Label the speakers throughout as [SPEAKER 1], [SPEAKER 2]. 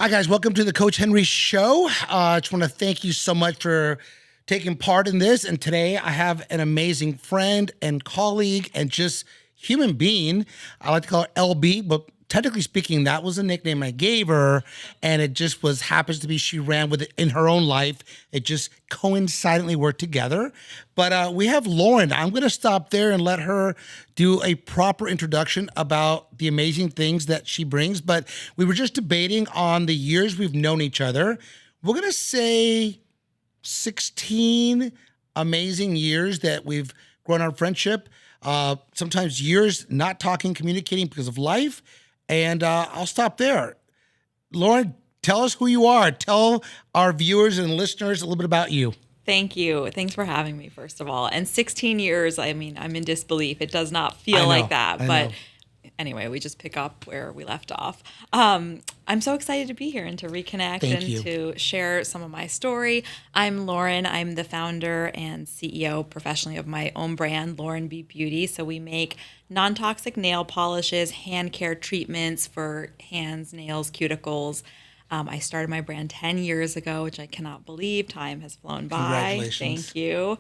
[SPEAKER 1] Hi, guys. Welcome to the Coach Henry Show. I just want to thank you so much for taking part in this. And today I have an amazing friend and colleague and just human being. I like to call her LB, but technically speaking, that was a nickname I gave her. And it just happens to be she ran with it in her own life. It just coincidentally worked together. But we have Lauren. I'm going to stop there and let her do a proper introduction about the amazing things that she brings. But we were just debating on the years we've known each other. We're going to say 16 amazing years that we've grown our friendship. Sometimes years not talking, communicating because of life. And I'll stop there. Lauren, tell us who you are. Tell our viewers and listeners a little bit about you.
[SPEAKER 2] Thank you. Thanks for having me, first of all. And 16 years, I mean, I'm in disbelief. It does not feel like that. But anyway, we just pick up where we left off. I'm so excited to be here and to reconnect to share some of my story. I'm Lauren. I'm the founder and CEO professionally of my own brand, Lauren B Beauty. So we make non-toxic nail polishes, hand care treatments for hands, nails, cuticles. I started my brand 10 years ago, which I cannot believe. Time has flown by.
[SPEAKER 1] Congratulations.
[SPEAKER 2] Thank you.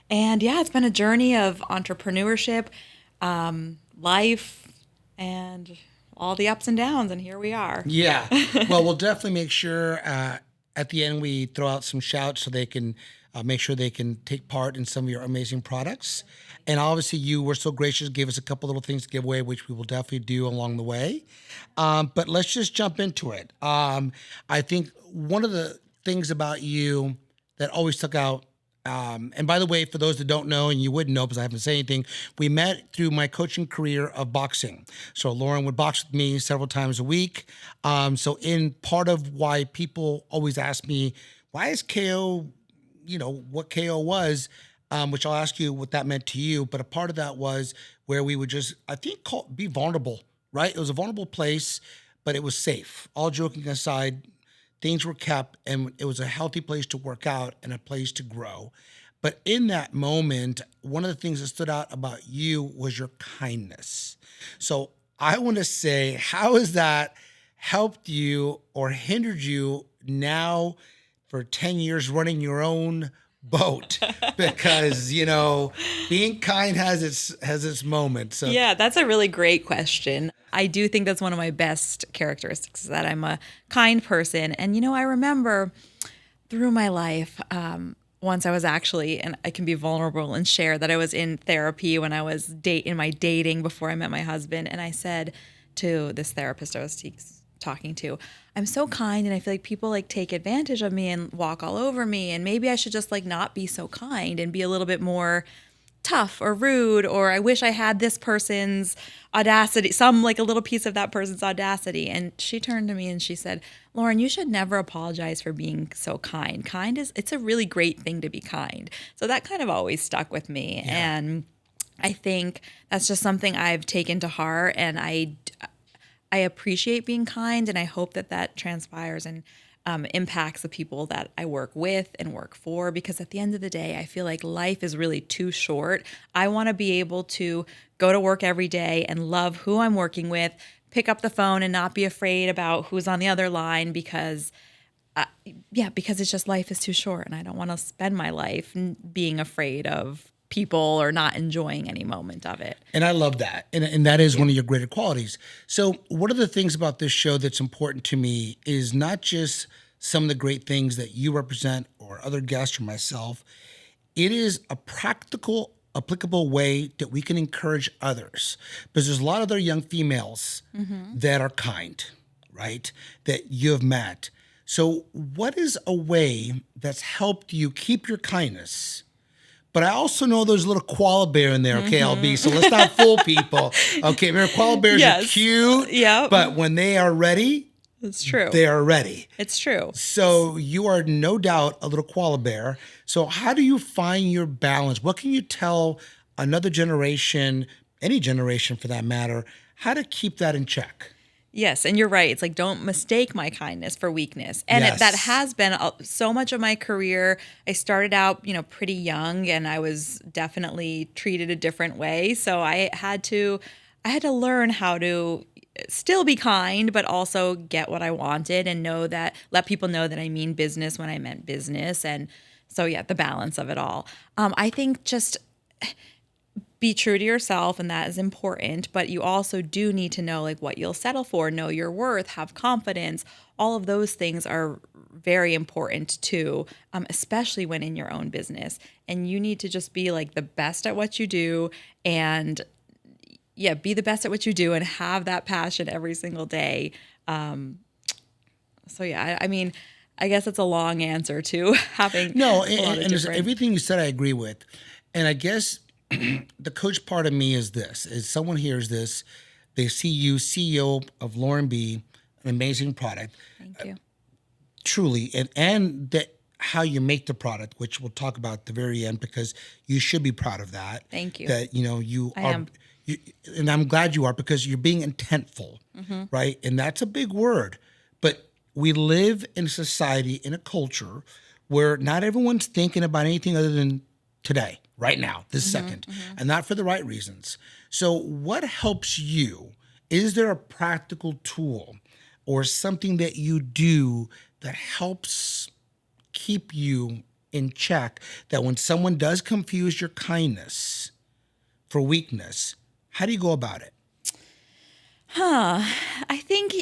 [SPEAKER 2] And yeah, it's been a journey of entrepreneurship, life, and all the ups and downs, and here we are.
[SPEAKER 1] Yeah. Well, we'll definitely make sure at the end we throw out some shouts so they can make sure they can take part in some of your amazing products. And obviously you were so gracious, gave us a couple little things to give away, which we will definitely do along the way. But let's just jump into it. I think one of the things about you that always stuck out, and by the way, for those that don't know, and you wouldn't know because I haven't said anything, we met through my coaching career of boxing. So Lauren would box with me several times a week. So in part of why people always ask me, why is KO, what KO was, which I'll ask you what that meant to you. But a part of that was where we would just, I think, be vulnerable, right? It was a vulnerable place, but it was safe. All joking aside, things were kept, and it was a healthy place to work out and a place to grow. But in that moment, one of the things that stood out about you was your kindness. So I want to say, how has that helped you or hindered you now for 10 years running your own boat? Because, being kind has its moments. So.
[SPEAKER 2] Yeah, that's a really great question. I do think that's one of my best characteristics, is that I'm a kind person. And, I remember through my life, once I was actually, and I can be vulnerable and share that I was in therapy when I was in my dating before I met my husband. And I said to this therapist I was talking to, I'm so kind and I feel like people take advantage of me and walk all over me. And maybe I should just not be so kind and be a little bit more tough or rude, or I wish I had this person's audacity, a little piece of that person's audacity. And she turned to me and she said, Lauren, you should never apologize for being so kind. It's a really great thing to be kind. So that kind of always stuck with me. Yeah. And I think that's just something I've taken to heart, and I appreciate being kind, and I hope that transpires and impacts the people that I work with and work for, because at the end of the day, I feel like life is really too short. I want to be able to go to work every day and love who I'm working with, pick up the phone and not be afraid about who's on the other line, because it's just, life is too short, and I don't want to spend my life being afraid of people or not enjoying any moment of it.
[SPEAKER 1] And I love that. And that is one of your greater qualities. So one of the things about this show that's important to me is not just some of the great things that you represent or other guests or myself. It is a practical, applicable way that we can encourage others. Because there's a lot of other young females that are kind, right? That you have met. So what is a way that's helped you keep your kindness? But I also know there's a little koala bear in there, okay, LB? So let's not fool people. Okay, remember, koala bears are cute, but when they are ready,
[SPEAKER 2] it's true.
[SPEAKER 1] They are ready.
[SPEAKER 2] It's true.
[SPEAKER 1] So you are no doubt a little koala bear. So how do you find your balance? What can you tell another generation, any generation for that matter, how to keep that in check?
[SPEAKER 2] Yes, and you're right. It's don't mistake my kindness for weakness. And that has been so much of my career. I started out, pretty young, and I was definitely treated a different way. So I had to learn how to still be kind, but also get what I wanted and let people know that I mean business when I meant business. And so, yeah, the balance of it all. I think just be true to yourself, and that is important, but you also do need to know like what you'll settle for, know your worth, have confidence. All of those things are very important too, especially when in your own business. And you need to just be like the best at what you do, and yeah, be the best at what you do and have that passion every single day. So yeah, I mean, I guess it's a long answer to having
[SPEAKER 1] No,
[SPEAKER 2] a lot of
[SPEAKER 1] and
[SPEAKER 2] different.
[SPEAKER 1] everything you said, I agree with. And I guess the coach part of me is this: is someone hears this, they see you, CEO of Lauren B, an amazing product,
[SPEAKER 2] Thank you.
[SPEAKER 1] truly, and that how you make the product, which we'll talk about at the very end, because you should be proud of that.
[SPEAKER 2] Thank you.
[SPEAKER 1] That you
[SPEAKER 2] I
[SPEAKER 1] are.
[SPEAKER 2] am.
[SPEAKER 1] And I'm glad you are, because you're being intentful, right? And that's a big word. But we live in a society, in a culture where not everyone's thinking about anything other than today, right now, this second, and not for the right reasons. So, what helps you? Is there a practical tool or something that you do that helps keep you in check, that when someone does confuse your kindness for weakness, how do you go about it?
[SPEAKER 2] I think,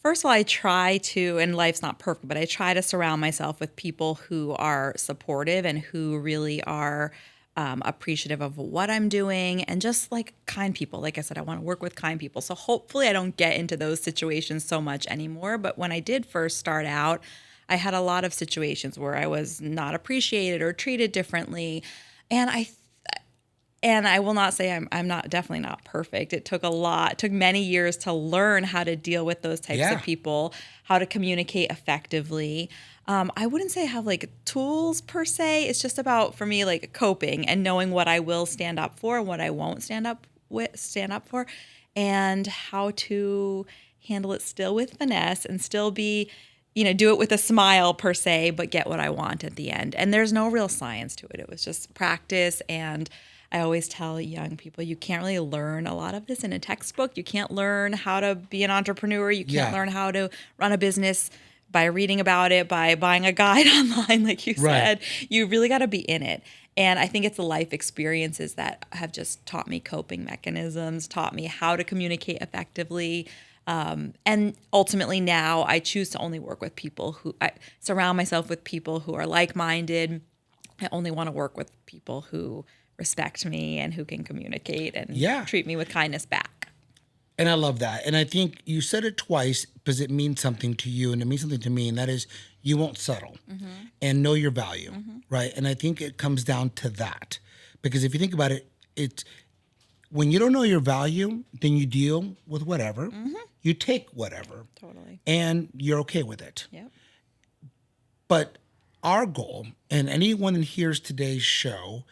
[SPEAKER 2] first of all, I try to, and life's not perfect, but I try to surround myself with people who are supportive and who really are appreciative of what I'm doing, and just like kind people. Like I said, I want to work with kind people. So hopefully I don't get into those situations so much anymore. But when I did first start out, I had a lot of situations where I was not appreciated or treated differently. And I will not say I'm not definitely not perfect. It took a lot. It took many years to learn how to deal with those types
[SPEAKER 1] Yeah.
[SPEAKER 2] of people, how to communicate effectively. I wouldn't say I have like tools per se. It's just about, for me, like coping and knowing what I will stand up for and what I won't stand up for, and how to handle it still with finesse and still be, do it with a smile per se, but get what I want at the end. And there's no real science to it. It was just practice. And I always tell young people, you can't really learn a lot of this in a textbook. You can't learn how to be an entrepreneur. You can't
[SPEAKER 1] Yeah.
[SPEAKER 2] learn how to run a business by reading about it, by buying a guide online, like you
[SPEAKER 1] Right.
[SPEAKER 2] said. You really got to be in it. And I think it's the life experiences that have just taught me coping mechanisms, taught me how to communicate effectively. And ultimately now I choose to only work with people who I surround myself with people who are like-minded. I only want to work with people who respect me and who can communicate and
[SPEAKER 1] Yeah.
[SPEAKER 2] treat me with kindness back.
[SPEAKER 1] And I love that. And I think you said it twice because it means something to you and it means something to me. And that is, you won't settle and know your value, right? And I think it comes down to that. Because if you think about it, it's when you don't know your value, then you deal with whatever, you take whatever,
[SPEAKER 2] Totally.
[SPEAKER 1] and you're okay with it.
[SPEAKER 2] Yep.
[SPEAKER 1] But our goal, and anyone that hears today's show,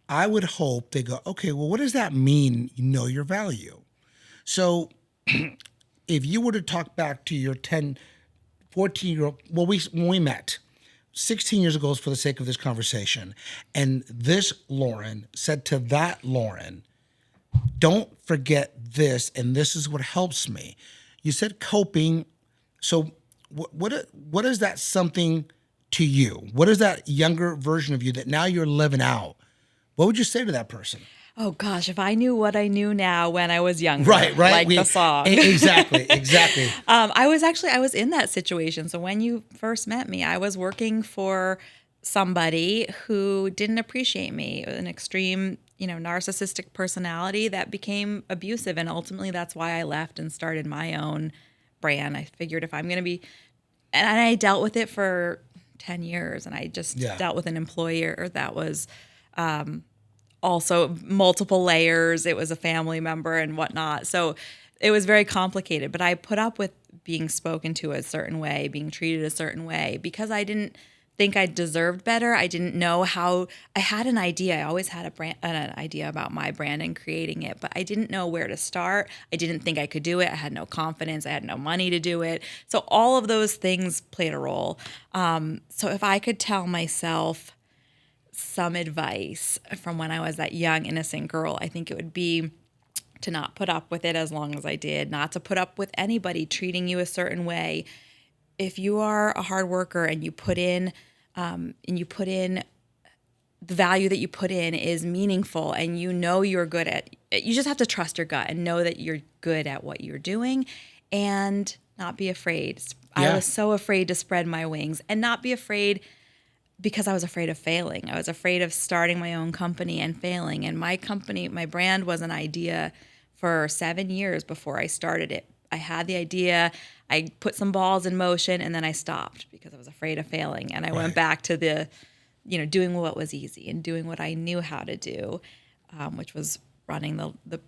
[SPEAKER 1] I would hope they go, okay, well, what does that mean, you know your value? So if you were to talk back to your 10, 14-year-old, well, when we met 16 years ago for the sake of this conversation, and this Lauren said to that Lauren, don't forget this, and this is what helps me. You said coping. So what is that something to you? What is that younger version of you that now you're living out? What would you say to that person?
[SPEAKER 2] Oh gosh, if I knew what I knew now when I was younger,
[SPEAKER 1] Right.
[SPEAKER 2] like the song.
[SPEAKER 1] Exactly.
[SPEAKER 2] I was in that situation. So when you first met me, I was working for somebody who didn't appreciate me, an extreme, narcissistic personality that became abusive. And ultimately that's why I left and started my own brand. I figured if I'm going to be, and I dealt with it for 10 years, and I just dealt with an employer that was, also multiple layers. It was a family member and whatnot. So it was very complicated, but I put up with being spoken to a certain way, being treated a certain way, because I didn't think I deserved better. I didn't know how. I had an idea. I always had an idea about my brand and creating it, but I didn't know where to start. I didn't think I could do it. I had no confidence. I had no money to do it. So all of those things played a role. So if I could tell myself some advice from when I was that young, innocent girl, I think it would be to not put up with it as long as I did, not to put up with anybody treating you a certain way. If you are a hard worker and you put in the value that you put in is meaningful and you know you're good at, you just have to trust your gut and know that you're good at what you're doing and not be afraid. I was so afraid to spread my wings and not be afraid because I was afraid of failing. I was afraid of starting my own company and failing. And my company, my brand was an idea for 7 years before I started it. I had the idea, I put some balls in motion, and then I stopped because I was afraid of failing. And I went back to doing what was easy and doing what I knew how to do, which was running the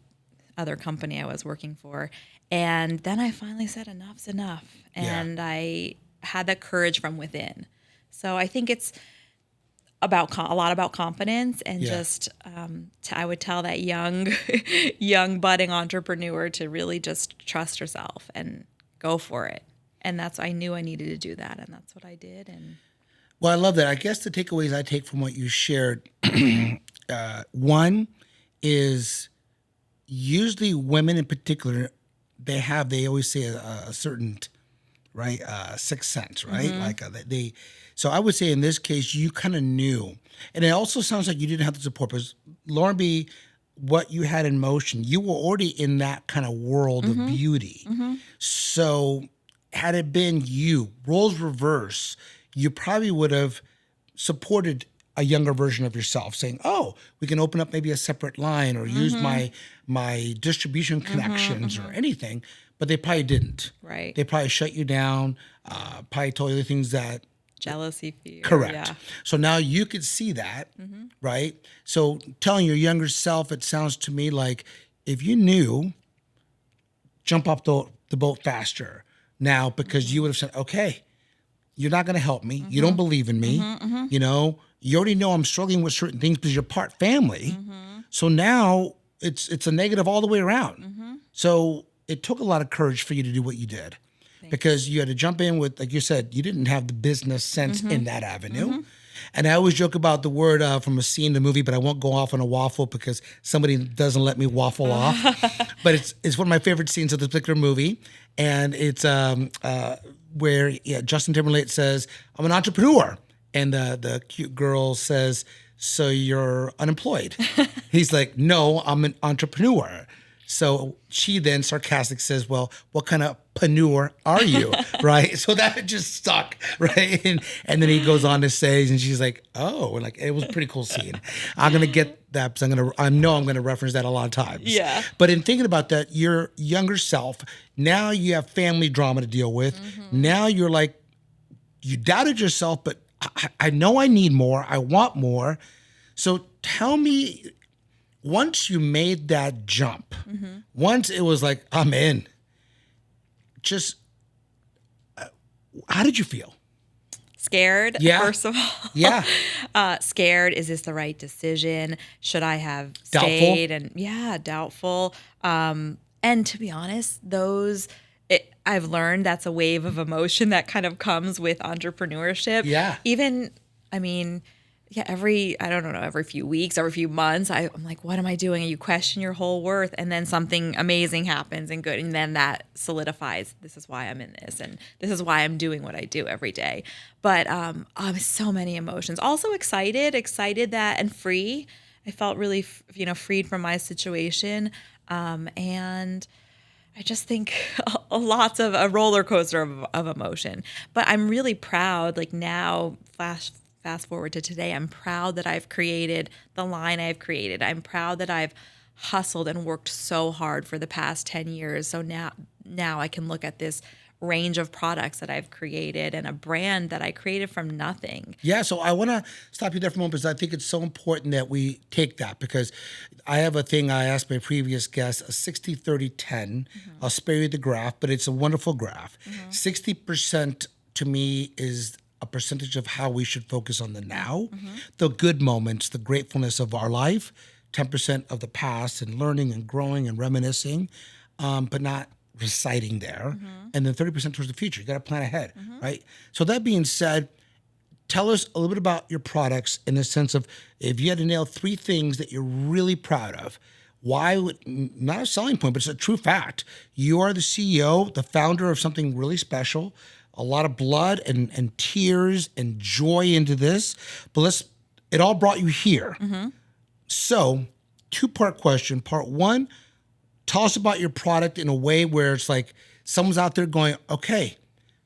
[SPEAKER 2] other company I was working for. And then I finally said, enough's enough. And I had that courage from within. So I think it's about a lot about confidence and just I would tell that young budding entrepreneur to really just trust herself and go for it. And I knew I needed to do that, and that's what I did. And
[SPEAKER 1] Well, I love that. I guess the takeaways I take from what you shared, one is usually women in particular, they always say a certain, right, sixth sense, right? Like so I would say in this case, you kind of knew. And it also sounds like you didn't have the support, because Lauren B., what you had in motion, you were already in that kind of world of beauty. So had it been you, roles reverse, you probably would have supported a younger version of yourself, saying, oh, we can open up maybe a separate line or use my distribution connections or anything. But they probably didn't.
[SPEAKER 2] Right.
[SPEAKER 1] They probably shut you down, probably told you the things that...
[SPEAKER 2] Jealousy, fear.
[SPEAKER 1] Correct.
[SPEAKER 2] Yeah.
[SPEAKER 1] So now you could see that, right? So telling your younger self, it sounds to me like if you knew, jump up the boat faster now, because you would have said, okay, you're not going to help me. You don't believe in me. You know, you already know I'm struggling with certain things because you're part family. So now it's a negative all the way around. So it took a lot of courage for you to do what you did. Because you had to jump in with, like you said, you didn't have the business sense in that avenue. And I always joke about the word from a scene in the movie, but I won't go off on a waffle because somebody doesn't let me waffle off. But it's one of my favorite scenes of this particular movie. And it's where Justin Timberlake says, I'm an entrepreneur. And the cute girl says, so you're unemployed. He's like, no, I'm an entrepreneur. So she then sarcastic says, well, what kind of panure are you? Right? So that just stuck, right? And then he goes on to say, and she's like, oh, and like, it was a pretty cool scene. I'm going to get that because I know I'm going to reference that a lot of times.
[SPEAKER 2] Yeah.
[SPEAKER 1] But in thinking about that, your younger self, now you have family drama to deal with. Now you're like, you doubted yourself, but I know I need more. I want more. So tell me, once you made that jump, once it was like, I'm in, just how did you feel?
[SPEAKER 2] Scared, first of all.
[SPEAKER 1] Yeah.
[SPEAKER 2] Scared. Is this the right decision? Should I have
[SPEAKER 1] Doubtful?
[SPEAKER 2] stayed? And doubtful. And to be honest, I've learned that's a wave of emotion that kind of comes with entrepreneurship.
[SPEAKER 1] Yeah.
[SPEAKER 2] Even, every few weeks, every few months, I'm like, what am I doing? And you question your whole worth, and then something amazing happens and good, and then that solidifies, this is why I'm in this, and this is why I'm doing what I do every day. But so many emotions. Also excited that, and free. I felt really, freed from my situation, and I just think lots of a roller coaster of emotion. But I'm really proud, like now, fast forward to today, I'm proud that I've created the line I've created. I'm proud that I've hustled and worked so hard for the past 10 years. So now I can look at this range of products that I've created and a brand that I created from nothing.
[SPEAKER 1] Yeah, so I want to stop you there for a moment because I think it's so important that we take that, because I have a thing I asked my previous guest, a 60-30-10. I'll spare you the graph, but it's a wonderful graph. 60% to me is a percentage of how we should focus on the now, the good moments, the gratefulness of our life, 10% of the past and learning and growing and reminiscing, but not reciting there, and then 30% towards the future. You got to plan ahead, right? So that being said, tell us a little bit about your products in the sense of, if you had to nail 3 things that you're really proud of, why would, not a selling point, but it's a true fact. You are the CEO, the founder of something really special, a lot of blood and tears and joy into this. But it all brought you here. So, two-part question. Part one, tell us about your product in a way where it's like someone's out there going, okay,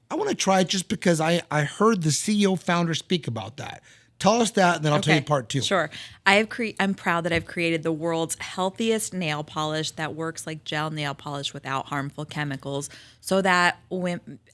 [SPEAKER 1] I want to try it just because I heard the CEO founder speak about that. Tell us that, and then I'll tell you part two.
[SPEAKER 2] Sure. I'm proud that I've created the world's healthiest nail polish that works like gel nail polish without harmful chemicals, so that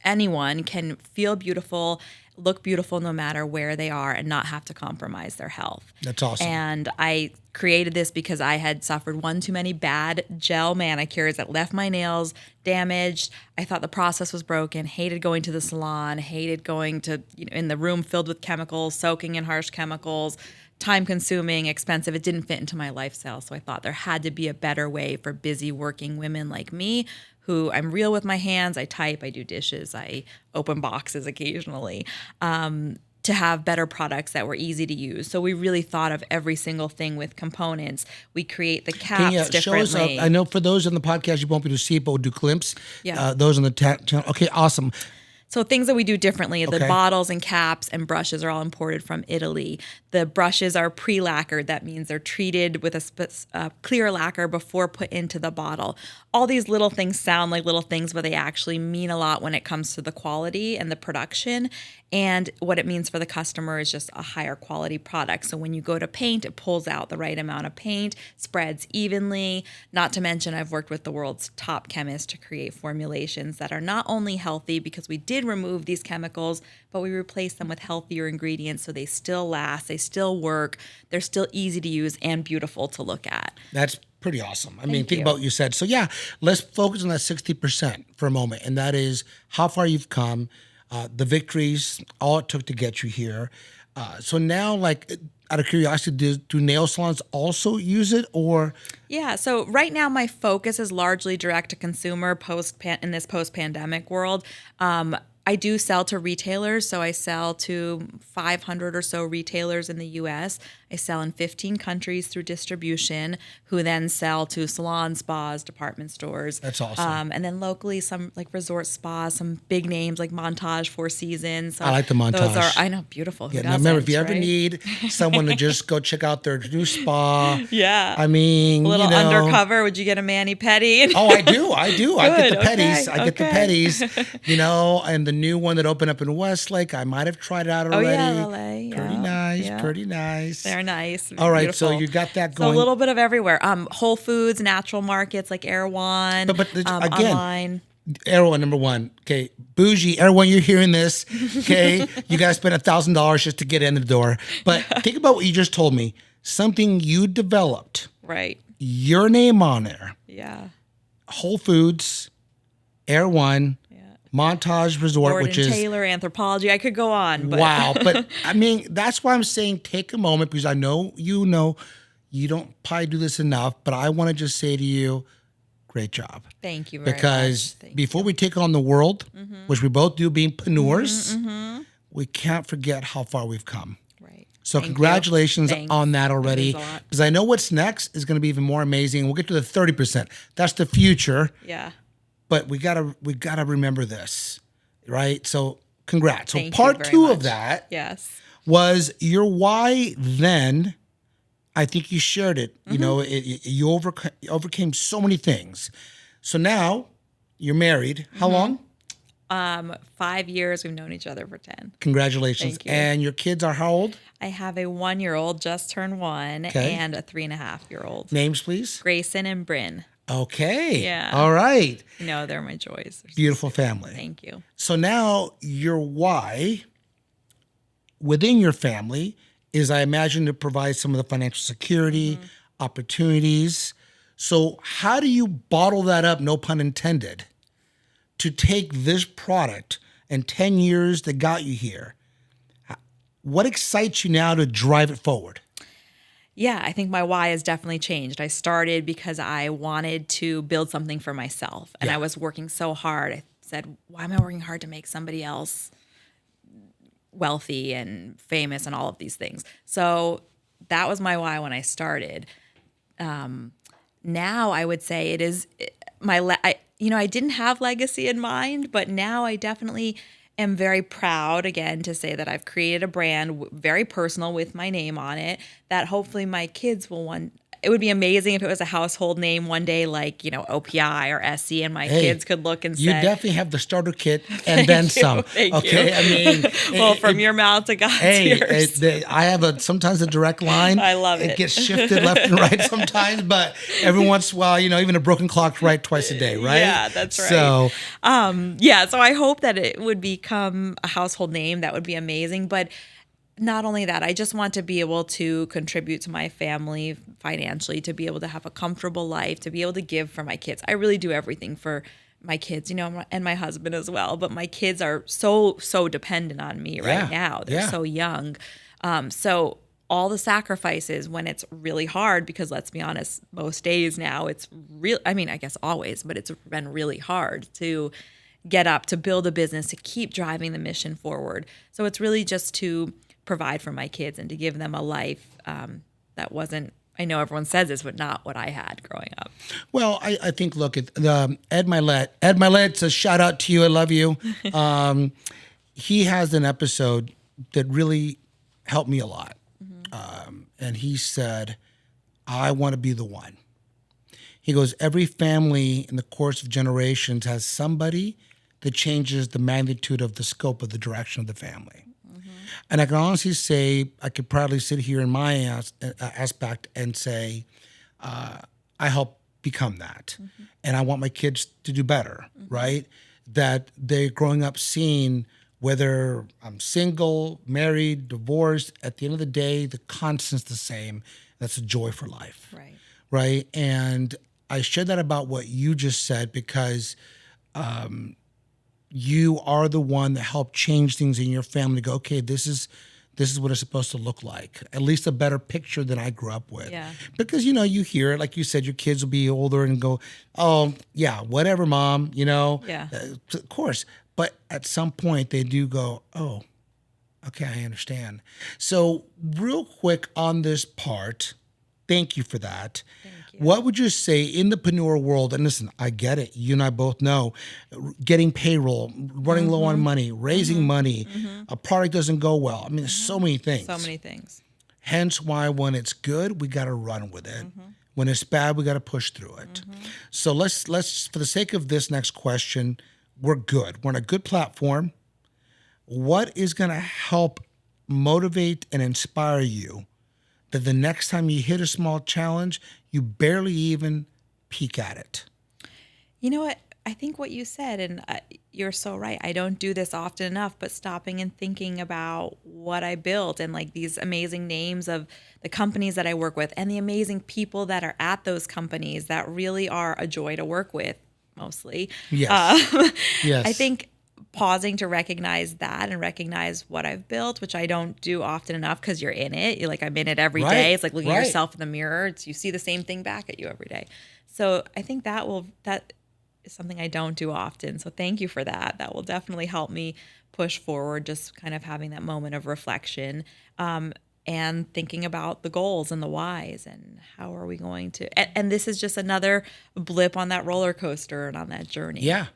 [SPEAKER 2] anyone can feel beautiful, look beautiful no matter where they are, and not have to compromise their health.
[SPEAKER 1] That's awesome.
[SPEAKER 2] And I created this because I had suffered one too many bad gel manicures that left my nails damaged. I thought the process was broken, hated going to the salon, hated going to, in the room filled with chemicals, soaking in harsh chemicals, time consuming, expensive. It didn't fit into my lifestyle. So I thought there had to be a better way for busy working women like me, who I'm real with my hands. I type, I do dishes, I open boxes occasionally, to have better products that were easy to use. So we really thought of every single thing with components. We create the caps differently.
[SPEAKER 1] Show us, I know for those on the podcast, you won't be able to see it, but we'll do clips.
[SPEAKER 2] Yeah.
[SPEAKER 1] Those on the channel. Okay, awesome.
[SPEAKER 2] So things that we do differently, the bottles and caps and brushes are all imported from Italy. The brushes are pre-lacquered. That means they're treated with a clear lacquer before put into the bottle. All these little things sound like little things, but they actually mean a lot when it comes to the quality and the production. And what it means for the customer is just a higher quality product. So when you go to paint, it pulls out the right amount of paint, spreads evenly. Not to mention, I've worked with the world's top chemists to create formulations that are not only healthy because we did remove these chemicals, but we replaced them with healthier ingredients so they still last, they still work, they're still easy to use and beautiful to look at.
[SPEAKER 1] That's pretty awesome. I mean, think about what you said. So yeah, let's focus on that 60% for a moment. And that is how far you've come, the victories, all it took to get you here. So now, like, out of curiosity, do nail salons also use it, or?
[SPEAKER 2] Yeah, so right now my focus is largely direct to consumer in this post-pandemic world. I do sell to retailers, so I sell to 500 or so retailers in the U.S. I sell in 15 countries through distribution, who then sell to salons, spas, department stores.
[SPEAKER 1] That's awesome.
[SPEAKER 2] And then locally, some like resort spas, some big names like Montage, Four Seasons. So
[SPEAKER 1] I like the Montage.
[SPEAKER 2] Those are, I know, beautiful.
[SPEAKER 1] Yeah, now remember, if you ever need someone to just go check out their new spa, I mean,
[SPEAKER 2] a little undercover, would you get a mani-pedi?
[SPEAKER 1] Oh, I do. I get the petties.
[SPEAKER 2] Okay,
[SPEAKER 1] I get the petties, and the new one that opened up in Westlake, I might have tried it out already.
[SPEAKER 2] Oh, yeah, LA. Yeah.
[SPEAKER 1] Pretty nice.
[SPEAKER 2] They're nice.
[SPEAKER 1] All right,
[SPEAKER 2] beautiful.
[SPEAKER 1] so you got that going.
[SPEAKER 2] So a little bit of everywhere. Whole Foods, natural markets like Erewhon.
[SPEAKER 1] But again,
[SPEAKER 2] online.
[SPEAKER 1] Erewhon, number one. Okay, bougie. Erewhon, you're hearing this. Okay, you got to spend $1,000 just to get in the door. But think about what you just told me. Something you developed.
[SPEAKER 2] Right.
[SPEAKER 1] Your name on there.
[SPEAKER 2] Yeah.
[SPEAKER 1] Whole Foods, Erewhon. Montage Resort,
[SPEAKER 2] Gordon
[SPEAKER 1] which is
[SPEAKER 2] Taylor, Anthropology. I could go on. But.
[SPEAKER 1] Wow. But I mean, that's why I'm saying take a moment, because I know you don't probably do this enough, but I want to just say to you, great job.
[SPEAKER 2] Thank you very
[SPEAKER 1] because
[SPEAKER 2] much.
[SPEAKER 1] Before we take on the world, which we both do being preneurs, we can't forget how far we've come.
[SPEAKER 2] Right.
[SPEAKER 1] So congratulations on that already.
[SPEAKER 2] Because
[SPEAKER 1] I know what's next is going to be even more amazing. We'll get to the 30%. That's the future.
[SPEAKER 2] Yeah.
[SPEAKER 1] But we gotta remember this, right? So congrats. So
[SPEAKER 2] Thank
[SPEAKER 1] part two of that was your why then. I think you shared it. You know, you overcame so many things. So now you're married. How long?
[SPEAKER 2] 5 years. We've known each other for 10.
[SPEAKER 1] Congratulations.
[SPEAKER 2] Thank you.
[SPEAKER 1] And your kids are how old?
[SPEAKER 2] I have a 1-year-old, just turned 1, and a 3.5-year-old.
[SPEAKER 1] Names, please.
[SPEAKER 2] Grayson and Bryn.
[SPEAKER 1] Okay.
[SPEAKER 2] Yeah.
[SPEAKER 1] All right.
[SPEAKER 2] No, they're my joys.
[SPEAKER 1] Beautiful family.
[SPEAKER 2] Thank you.
[SPEAKER 1] So now your why within your family is, I imagine, to provide some of the financial security, opportunities. So how do you bottle that up, no pun intended, to take this product and 10 years that got you here? What excites you now to drive it forward?
[SPEAKER 2] Yeah, I think my why has definitely changed. I started because I wanted to build something for myself, and I was working so hard. I said, why am I working hard to make somebody else wealthy and famous and all of these things? So that was my why when I started. now I would say it is I didn't have legacy in mind, but now I definitely am very proud again to say that I've created a brand very personal with my name on it that hopefully my kids will it would be amazing if it was a household name one day, like, OPI or SC, and my kids could look and
[SPEAKER 1] you
[SPEAKER 2] say,
[SPEAKER 1] definitely have the starter kit and then some.
[SPEAKER 2] Thank
[SPEAKER 1] Okay,
[SPEAKER 2] you.
[SPEAKER 1] I mean,
[SPEAKER 2] well, from your mouth to God's ears.
[SPEAKER 1] I have sometimes a direct line.
[SPEAKER 2] I love it.
[SPEAKER 1] It gets shifted left and right sometimes, but every once in a while, even a broken clock's right twice a day, right?
[SPEAKER 2] Yeah, that's right.
[SPEAKER 1] So,
[SPEAKER 2] so I hope that it would become a household name. That would be amazing. But not only that, I just want to be able to contribute to my family financially, to be able to have a comfortable life, to be able to give for my kids. I really do everything for my kids, and my husband as well. But my kids are so dependent on me right now. They're so young. So all the sacrifices when it's really hard, because let's be honest, most days now it's real. I mean, I guess always, but it's been really hard to get up, to build a business, to keep driving the mission forward. So it's really just to provide for my kids and to give them a life that wasn't, I know everyone says this, but not what I had growing up.
[SPEAKER 1] Well, I think, look, at Ed Milet says, shout out to you. I love you. He has an episode that really helped me a lot. And he said, I want to be the one. He goes, every family in the course of generations has somebody that changes the magnitude of the scope of the direction of the family. And I can honestly say, I could proudly sit here in my aspect and say, I helped become that. And I want my kids to do better, right? That they're growing up seeing, whether I'm single, married, divorced, at the end of the day, the constant's the same. That's a joy for life. Right? And I shared that about what you just said because you are the one that helped change things in your family to go, okay, this is what it's supposed to look like. At least a better picture than I grew up with.
[SPEAKER 2] Yeah.
[SPEAKER 1] Because, you hear it, like you said, your kids will be older and go, oh, yeah, whatever, mom,
[SPEAKER 2] Yeah.
[SPEAKER 1] Of course. But at some point they do go, oh, okay, I understand. So real quick on this part, thank you for that. What would you say in the preneur world? And listen, I get it. You and I both know getting payroll, running low on money, raising money, a product doesn't go well. I mean, there's so many things.
[SPEAKER 2] So many things.
[SPEAKER 1] Hence why when it's good, we got to run with it. When it's bad, we got to push through it. So let's, for the sake of this next question, we're good. We're on a good platform. What is going to help motivate and inspire you that the next time you hit a small challenge, you barely even peek at it?
[SPEAKER 2] You know what? I think what you said, and you're so right. I don't do this often enough, but stopping and thinking about what I built and like these amazing names of the companies that I work with and the amazing people that are at those companies that really are a joy to work with, mostly.
[SPEAKER 1] Yes. Yes.
[SPEAKER 2] I think pausing to recognize that and recognize what I've built, which I don't do often enough because you're in it. You're like, I'm in it every day. It's like looking at yourself in the mirror. You see the same thing back at you every day. So I think that is something I don't do often. So thank you for that. That will definitely help me push forward, just kind of having that moment of reflection and thinking about the goals and the whys and how are we going to, and this is just another blip on that roller coaster and on that journey.
[SPEAKER 1] Yeah.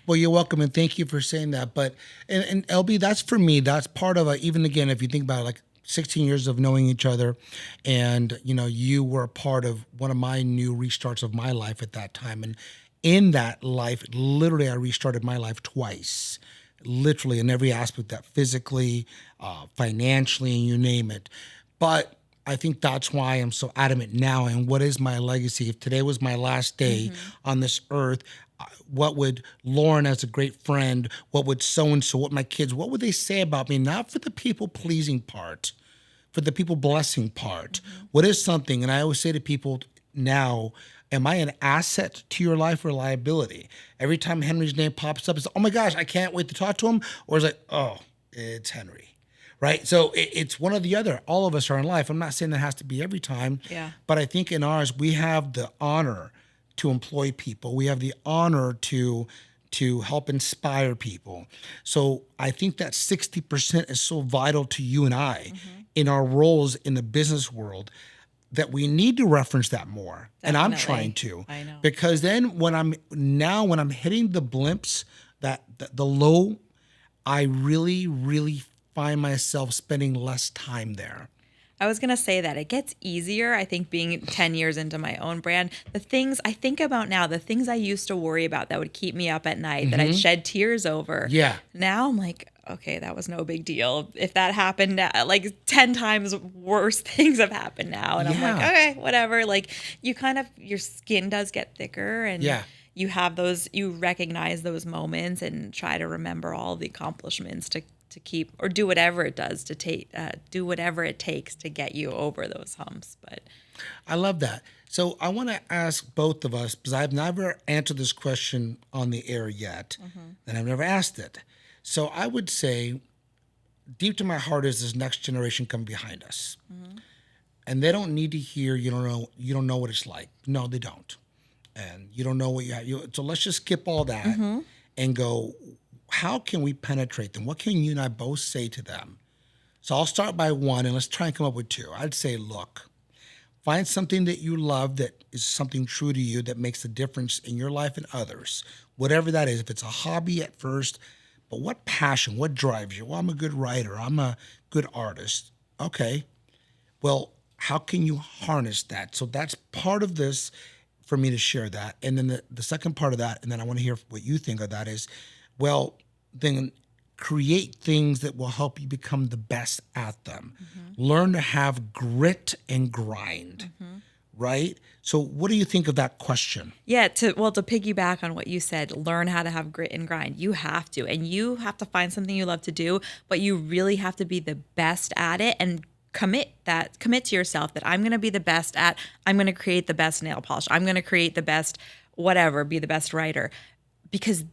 [SPEAKER 1] Well, you're welcome, and thank you for saying that. But, and LB, that's for me, that's part of even again, if you think about it, like 16 years of knowing each other, and, you were a part of one of my new restarts of my life at that time. And in that life, literally, I restarted my life twice, literally in every aspect, that physically, financially, and you name it. But I think that's why I'm so adamant now. And what is my legacy? If today was my last day on this earth, what would Lauren, as a great friend, what would so-and-so, what my kids, what would they say about me? Not for the people-pleasing part, for the people-blessing part. What is something, and I always say to people now, am I an asset to your life or liability? Every time Henry's name pops up, it's, oh my gosh, I can't wait to talk to him. Or it's like, oh, it's Henry, right? So it's one or the other. All of us are in life. I'm not saying that has to be every time, but I think in ours, we have the honor to employ people. We have the honor to help inspire people. So I think that 60% is so vital to you and I in our roles in the business world. that we need to reference that more. And I'm
[SPEAKER 2] Definitely.
[SPEAKER 1] trying to.
[SPEAKER 2] I know.
[SPEAKER 1] Because then when I'm hitting the blimps, the low, I really, really find myself spending less time there.
[SPEAKER 2] I was going to say that it gets easier, I think, being 10 years into my own brand. The things I think about now, the things I used to worry about that would keep me up at night, that I'd shed tears over.
[SPEAKER 1] Yeah.
[SPEAKER 2] Now I'm like, okay, that was no big deal. If that happened, like 10 times worse things have happened now. And I'm like,
[SPEAKER 1] Yeah.
[SPEAKER 2] okay, whatever. Like your skin does get thicker and
[SPEAKER 1] Yeah.
[SPEAKER 2] you recognize those moments and try to remember all the accomplishments to keep, or do whatever it does to do whatever it takes to get you over those humps. But
[SPEAKER 1] I love that. So I want to ask both of us, because I've never answered this question on the air yet, and I've never asked it. So I would say, deep to my heart is this next generation coming behind us. And they don't need to hear you don't know what it's like. No, they don't. And you don't know what you have. So let's just skip all that and go, how can we penetrate them? What can you and I both say to them? So I'll start by one and let's try and come up with two. I'd say, look, find something that you love that is something true to you that makes a difference in your life and others, whatever that is. If it's a hobby at first, but what passion, what drives you? Well, I'm a good writer. I'm a good artist. Okay. Well, how can you harness that? So that's part of this for me to share that. And then the second part of that, and then I want to hear what you think of that is, well, then create things that will help you become the best at them. Learn to have grit and grind, right? So what do you think of that question?
[SPEAKER 2] yeah, to piggyback on what you said, learn how to have grit and grind. You have to, and you have to find something you love to do, but you really have to be the best at it and commit to yourself that I'm going to be the best at, I'm going to create the best nail polish. I'm going to create the best whatever, be the best writer, because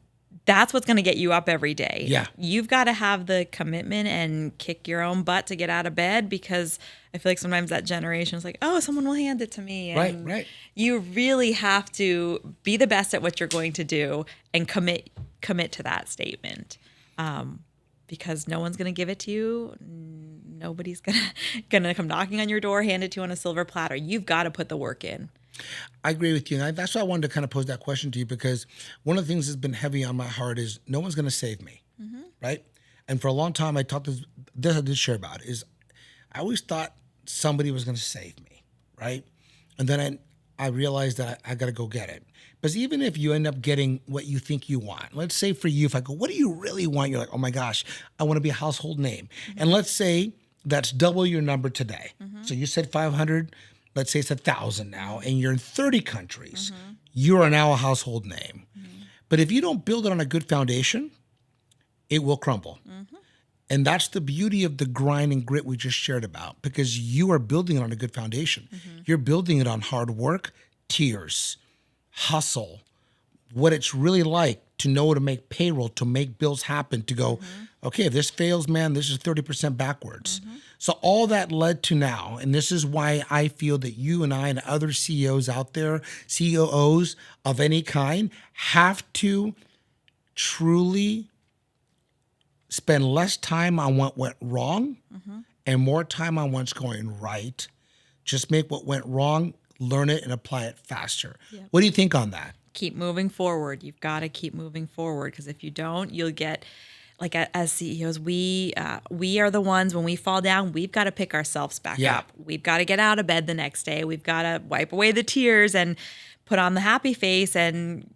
[SPEAKER 2] that's what's going to get you up every day.
[SPEAKER 1] Yeah.
[SPEAKER 2] You've got to have the commitment and kick your own butt to get out of bed, because I feel like sometimes that generation is like, oh, someone will hand it to me. And
[SPEAKER 1] Right.
[SPEAKER 2] you really have to be the best at what you're going to do and commit to that statement. Because no one's going to give it to you. Nobody's going to come knocking on your door, hand it to you on a silver platter. You've got to put the work in.
[SPEAKER 1] I agree with you. And that's why I wanted to kind of pose that question to you, because one of the things that's been heavy on my heart is no one's going to save me, right? And for a long time, I talked this I did share about is I always thought somebody was going to save me, right? And then I realized that I got to go get it. Because even if you end up getting what you think you want, let's say for you, if I go, what do you really want? You're like, oh my gosh, I want to be a household name. And let's say that's double your number today. So you said 500. Let's say it's 1,000 now, and you're in 30 countries. You are now a household name. But if you don't build it on a good foundation, it will crumble. And that's the beauty of the grind and grit we just shared about, because you are building it on a good foundation. You're building it on hard work, tears, hustle, what it's really like to know to make payroll, to make bills happen, to go, okay, if this fails, man, this is 30% backwards. So all that led to now, and this is why I feel that you and I and other CEOs out there, COOs of any kind, have to truly spend less time on what went wrong and more time on what's going right. Just make what went wrong, learn it, and apply it faster.
[SPEAKER 2] Yep.
[SPEAKER 1] What do you think on that?
[SPEAKER 2] Keep moving forward. You've got to keep moving forward, because if you don't, you'll get, like as CEOs, we are the ones, when we fall down, we've got to pick ourselves back up. We've got to get out of bed the next day. We've got to wipe away the tears and put on the happy face and,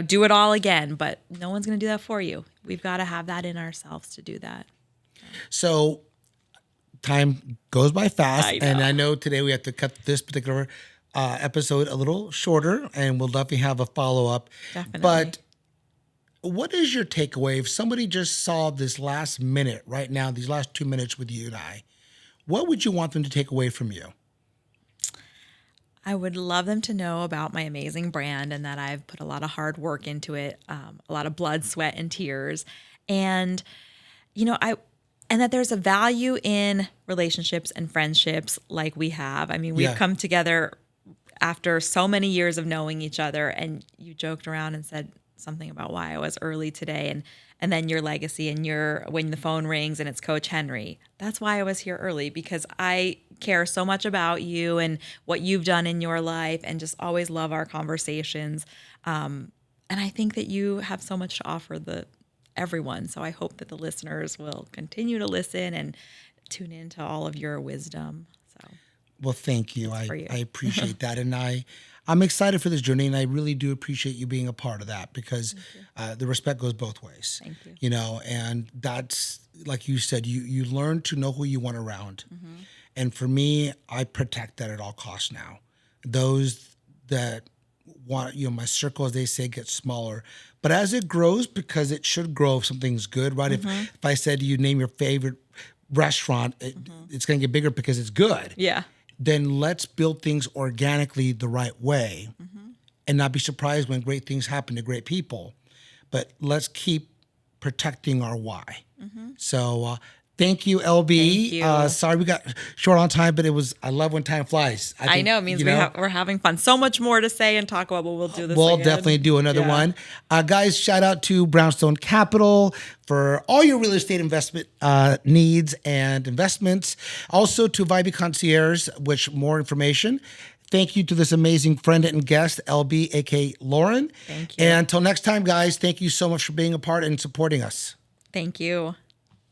[SPEAKER 2] do it all again. But no one's going to do that for you. We've got to have that in ourselves to do that.
[SPEAKER 1] So time goes by fast,
[SPEAKER 2] I know.
[SPEAKER 1] and I know today we have to cut this particular episode a little shorter, and we'll definitely have a follow-up.
[SPEAKER 2] Definitely.
[SPEAKER 1] But what is your takeaway if somebody just saw this last minute right now, these last 2 minutes with you and I? What would you want them to take away from you?
[SPEAKER 2] I would love them to know about my amazing brand and that I've put a lot of hard work into it, a lot of blood, sweat, and tears. And, and that there's a value in relationships and friendships like we have. I mean, we've come together after so many years of knowing each other, and you joked around and said something about why I was early today, and then your legacy and when the phone rings and it's Coach Henry. That's why I was here early, because I care so much about you and what you've done in your life, and just always love our conversations. And I think that you have so much to offer everyone. So I hope that the listeners will continue to listen and tune into all of your wisdom. So
[SPEAKER 1] Well, thank you.
[SPEAKER 2] for you.
[SPEAKER 1] I appreciate that. And I'm excited for this journey, and I really do appreciate you being a part of that, because the respect goes both ways.
[SPEAKER 2] Thank you.
[SPEAKER 1] You know, and that's, like you said, you learn to know who you want around. And for me, I protect that at all costs now. Those that want, my circle, as they say, gets smaller. But as it grows, because it should grow if something's good, right? If I said to you, name your favorite restaurant, it's going to get bigger because it's good.
[SPEAKER 2] Yeah.
[SPEAKER 1] Then let's build things organically the right way, and not be surprised when great things happen to great people. But let's keep protecting our why. So thank you, LB.
[SPEAKER 2] Thank you.
[SPEAKER 1] Sorry we got short on time, but I love when time flies.
[SPEAKER 2] I
[SPEAKER 1] think,
[SPEAKER 2] know. It means we're having fun. So much more to say and talk about, but we'll do this
[SPEAKER 1] We'll
[SPEAKER 2] again.
[SPEAKER 1] definitely do another
[SPEAKER 2] Yeah.
[SPEAKER 1] one. Guys, shout out to Brownstone Capital for all your real estate investment needs and investments. Also to Vibe Concierge, which more information. Thank you to this amazing friend and guest, LB, aka Lauren.
[SPEAKER 2] Thank you.
[SPEAKER 1] And until next time, guys, thank you so much for being a part and supporting us.
[SPEAKER 2] Thank you.